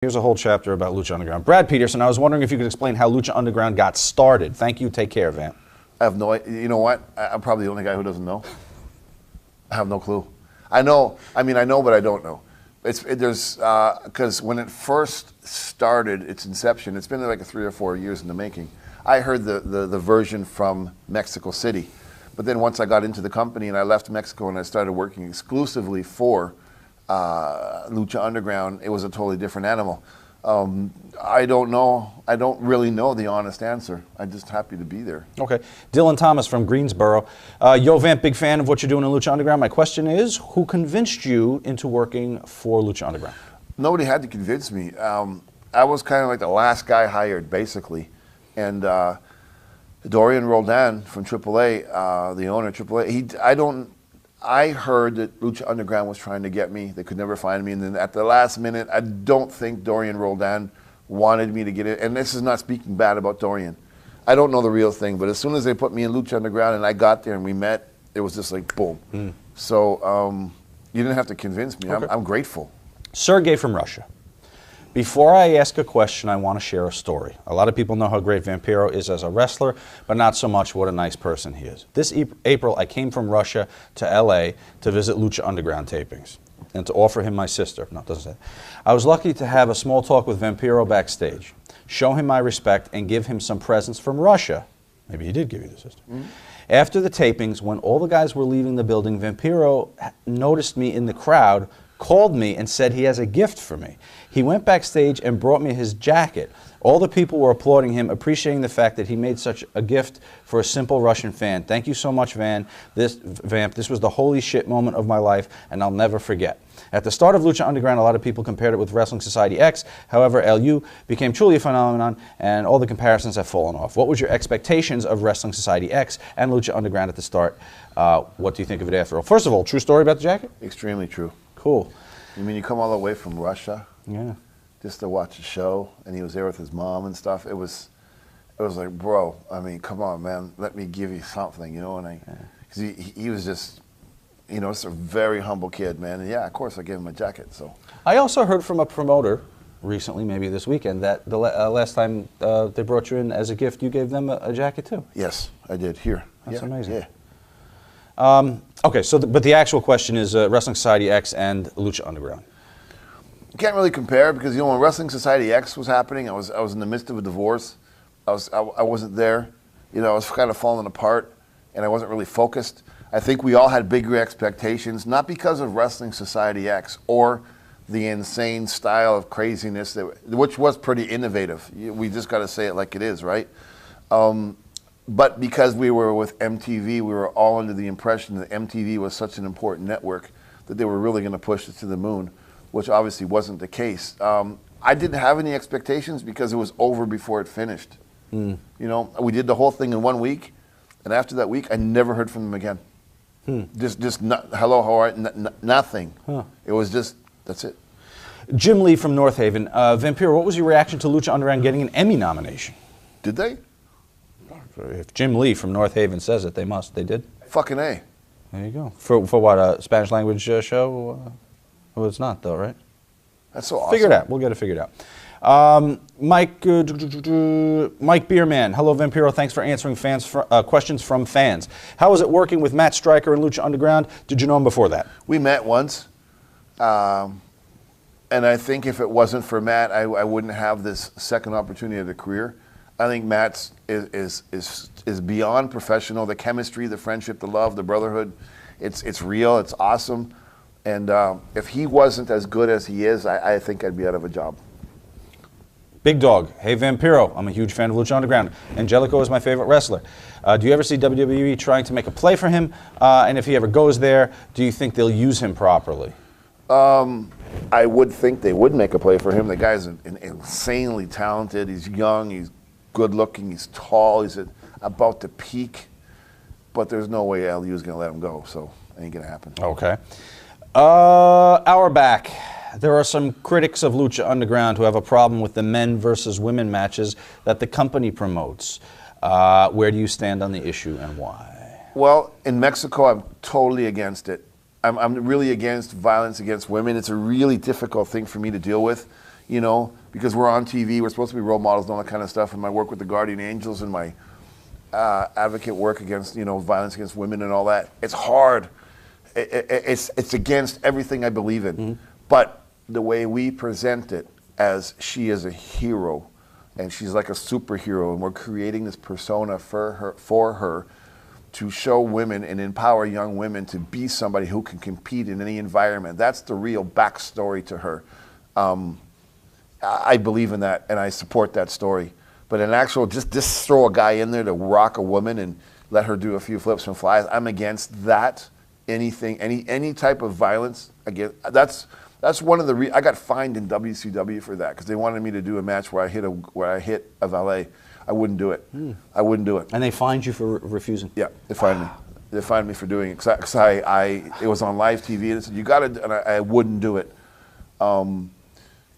Here's a whole chapter about Lucha Underground. Brad Peterson, I was wondering if you could explain how Lucha Underground got started. Thank you. Take care, Vamp. I have no idea. You know what? I'm probably the only guy who doesn't know. I have no clue. I know, but I don't know. Because when it first started, its inception, it's been like 3 or 4 years in the making. I heard the version from Mexico City. But then once I got into the company and I left Mexico and I started working exclusively for Lucha Underground, it was a totally different animal. I don't know. I don't really know the honest answer. I'm just happy to be there. Okay. Dylan Thomas from Greensboro. Yo, Vamp, big fan of what you're doing in Lucha Underground. My question is, who convinced you into working for Lucha Underground? Nobody had to convince me. I was kind of like the last guy hired, basically. And Dorian Roldan from AAA, the owner of AAA, I heard that Lucha Underground was trying to get me. They could never find me. And then at the last minute, I don't think Dorian Roldan wanted me to get it. And this is not speaking bad about Dorian. I don't know the real thing, but as soon as they put me in Lucha Underground and I got there and we met, it was just like boom. So you didn't have to convince me. Okay. I'm grateful. Sergey from Russia. Before I ask a question, I want to share a story. A lot of people know how great Vampiro is as a wrestler, but not so much what a nice person he is. This April, I came from Russia to LA to visit Lucha Underground tapings and to offer him my sister. No, it doesn't say. I was lucky to have a small talk with Vampiro backstage, show him my respect, and give him some presents from Russia. Maybe he did give you the sister. After the tapings, when all the guys were leaving the building, Vampiro noticed me in the crowd, called me and said he has a gift for me. He went backstage and brought me his jacket. All the people were applauding him, appreciating the fact that he made such a gift for a simple Russian fan. Thank you so much, Vamp. This was the holy shit moment of my life, and I'll never forget. At the start of Lucha Underground, a lot of people compared it with Wrestling Society X. However, LU became truly a phenomenon, and all the comparisons have fallen off. What was your expectations of Wrestling Society X and Lucha Underground at the start? What do you think of it after all? First of all, true story about the jacket? Extremely true. Cool. You mean you come all the way from Russia? Yeah. Just to watch a show, and he was there with his mom and stuff. It was like, bro, I mean, come on, man, let me give you something, you know? And because he was just, you know, it's a very humble kid, man. And yeah, of course, I gave him a jacket. So I also heard from a promoter recently, maybe this weekend, that the last time they brought you in as a gift, you gave them a jacket too. Yes, I did. Here. That's amazing. Yeah. Okay, so but the actual question is Wrestling Society X and Lucha Underground. You can't really compare because, you know, when Wrestling Society X was happening, I was in the midst of a divorce. I wasn't there. You know, I was kind of falling apart, and I wasn't really focused. I think we all had bigger expectations, not because of Wrestling Society X or the insane style of craziness, which was pretty innovative. We just got to say it like it is, right? But because we were with MTV, we were all under the impression that MTV was such an important network that they were really going to push it to the moon, which obviously wasn't the case. I didn't have any expectations because it was over before it finished. You know, we did the whole thing in 1 week, and after that week, I never heard from them again. Just hello, how are you? Nothing. It was just, that's it. Jim Lee from North Haven. Vampiro, what was your reaction to Lucha Underground getting an Emmy nomination? Did they? If Jim Lee from North Haven says it, they must. They did? Fucking A. There you go. For what, a Spanish language show? Well, it's not, though, right? That's so awesome. Figure it out. We'll get it figured out. Mike Beerman. Hello, Vampiro. Thanks for answering questions from fans. How was it working with Matt Stryker in Lucha Underground? Did you know him before that? We met once. And I think if it wasn't for Matt, I wouldn't have this second opportunity at a career. I think Matt's is beyond professional. The chemistry, the friendship, the love, the brotherhood, it's real, it's awesome. And if he wasn't as good as he is, I think I'd be out of a job. Big Dog. Hey, Vampiro. I'm a huge fan of Lucha Underground. Angelico is my favorite wrestler. Do you ever see WWE trying to make a play for him? And if he ever goes there, do you think they'll use him properly? I would think they would make a play for him. The guy's insanely talented. He's young. He's good looking. He's tall. He's about to peak. But there's no way LU is going to let him go. So it ain't going to happen. Okay. Hour back. There are some critics of Lucha Underground who have a problem with the men versus women matches that the company promotes. Where do you stand on the issue and why? Well, in Mexico, I'm totally against it. I'm really against violence against women. It's a really difficult thing for me to deal with. you know, because we're on TV, we're supposed to be role models and all that kind of stuff. And my work with the Guardian Angels and my advocate work against, you know, violence against women and all that. It's hard. It's against everything I believe in. But the way we present it, as she is a hero, and she's like a superhero, and we're creating this persona for her to show women and empower young women to be somebody who can compete in any environment. That's the real backstory to her. I believe in that, and I support that story. But an actual, just throw a guy in there to rock a woman and let her do a few flips and flies, I'm against that. Anything, any type of violence, again, that's one of the I got fined in WCW for that because they wanted me to do a match where I hit a valet. I wouldn't do it. I wouldn't do it. And they fined you for refusing? Yeah, they fined me. They fined me for doing it because it was on live TV and they said you got to, and I wouldn't do it.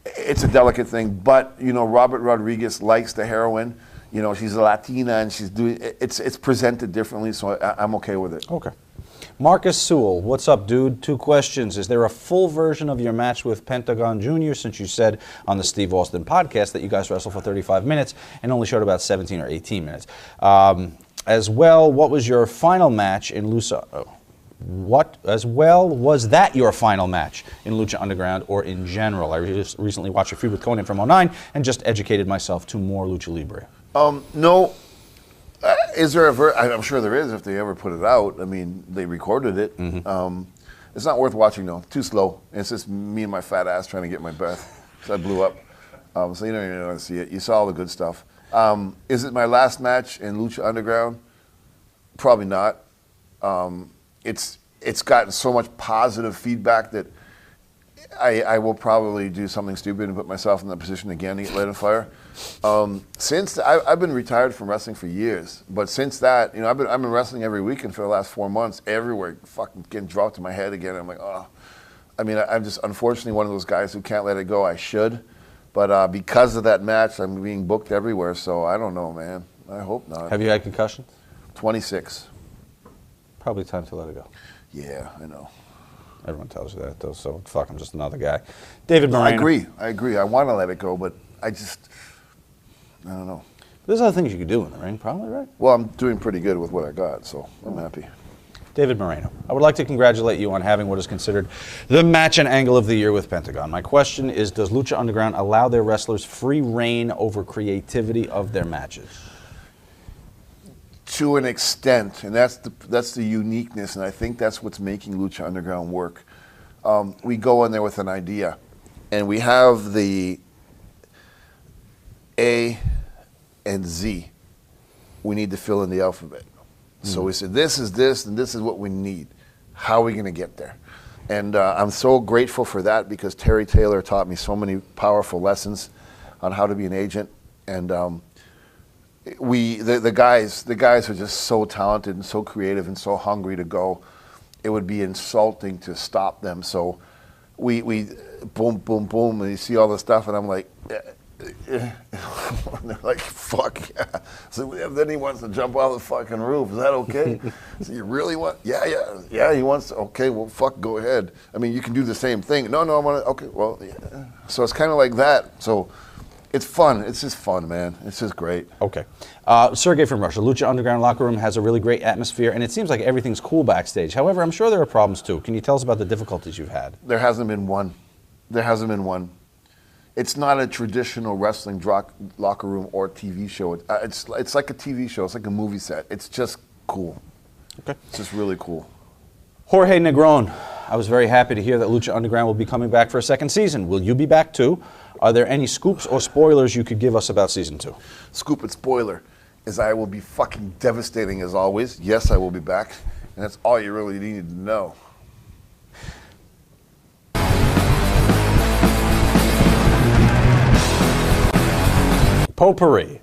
It's a delicate thing, but you know, Robert Rodriguez likes the heroine. You know, she's a Latina and she's doing it's presented differently, so I'm okay with it. Okay. Marcus Sewell, what's up, dude? 2 questions. Is there a full version of your match with Pentagon Jr., since you said on the Steve Austin podcast that you guys wrestled for 35 minutes and only showed about 17 or 18 minutes? As well, what was your final match in Lucha? Was that your final match in Lucha Underground or in general? I just recently watched a feud with Conan from 09 and just educated myself to more Lucha Libre. No. Is there I'm sure there is if they ever put it out. I mean, they recorded it. It's not worth watching, though. Too slow. It's just me and my fat ass trying to get my breath. So I blew up. So you don't even want to see it. You saw all the good stuff. Is it my last match in Lucha Underground? Probably not. It's gotten so much positive feedback that I will probably do something stupid and put myself in that position again to get light on fire. Since I've been retired from wrestling for years, but since that, you know, I've been wrestling every weekend for the last 4 months, everywhere, fucking getting dropped in my head again. I'm like, oh. I mean, I'm just unfortunately one of those guys who can't let it go. I should, but because of that match, I'm being booked everywhere. So I don't know, man. I hope not. Have you had concussions? 26. Probably time to let it go. Yeah, I know. Everyone tells you that, though, so fuck, I'm just another guy. David Moreno. I agree. I want to let it go, but I don't know. There's other things you could do in the ring, probably, right? Well, I'm doing pretty good with what I got, so I'm happy. David Moreno, I would like to congratulate you on having what is considered the match and angle of the year with Pentagon. My question is, does Lucha Underground allow their wrestlers free reign over creativity of their matches? To an extent, and that's the uniqueness, and I think that's what's making Lucha Underground work. We go in there with an idea, and we have the A and Z. We need to fill in the alphabet. So we said, this is this, and this is what we need. How are we going to get there? And I'm so grateful for that because Terry Taylor taught me so many powerful lessons on how to be an agent, and the guys are just so talented and so creative and so hungry to go. It would be insulting to stop them. So we boom, boom, boom, and you see all the stuff, and I'm like, and they're like, fuck yeah. So then he wants to jump off the fucking roof. Is that okay? So you really want? Yeah. He wants to. Okay, well, fuck, go ahead. I mean, you can do the same thing. No, I want to. Okay, well, yeah. So it's kind of like that. So it's fun. It's just fun, man. It's just great. Okay. Sergey from Russia. Lucha Underground locker room has a really great atmosphere, and it seems like everything's cool backstage. However, I'm sure there are problems, too. Can you tell us about the difficulties you've had? There hasn't been one. It's not a traditional wrestling locker room or TV show. It's like a TV show. It's like a movie set. It's just cool. Okay. It's just really cool. Jorge Negron. I was very happy to hear that Lucha Underground will be coming back for a second season. Will you be back, too? Are there any scoops or spoilers you could give us about season 2? Scoop and spoiler is I will be fucking devastating as always. Yes, I will be back. And that's all you really need to know. Potpourri.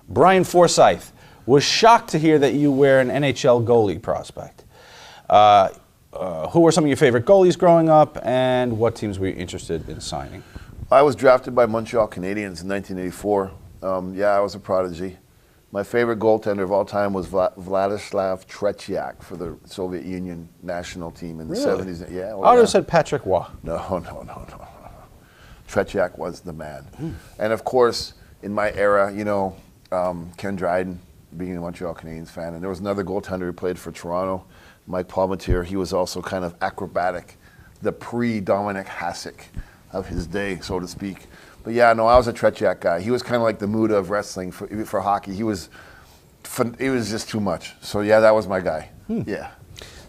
Brian Forsyth was shocked to hear that you were an NHL goalie prospect. Who were some of your favorite goalies growing up, and what teams were you interested in signing? I was drafted by Montreal Canadiens in 1984. I was a prodigy. My favorite goaltender of all time was Vladislav Tretiak for the Soviet Union national team in the 70s. Yeah. I would have said Patrick Waugh. No. Tretiak was the man. And of course, in my era, you know, Ken Dryden, being a Montreal Canadiens fan, and there was another goaltender who played for Toronto, Mike Palmetier. He was also kind of acrobatic, the pre-Dominic Hasek of his day, so to speak. But yeah, no, I was a Tretiak guy. He was kind of like the Muda of wrestling for hockey. He was just too much. So yeah, that was my guy. Yeah.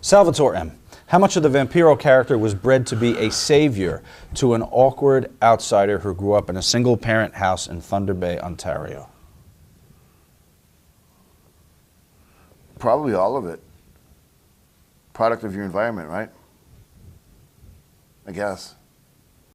Salvatore M. How much of the Vampiro character was bred to be a savior to an awkward outsider who grew up in a single-parent house in Thunder Bay, Ontario? Probably all of it. Product of your environment, right? I guess.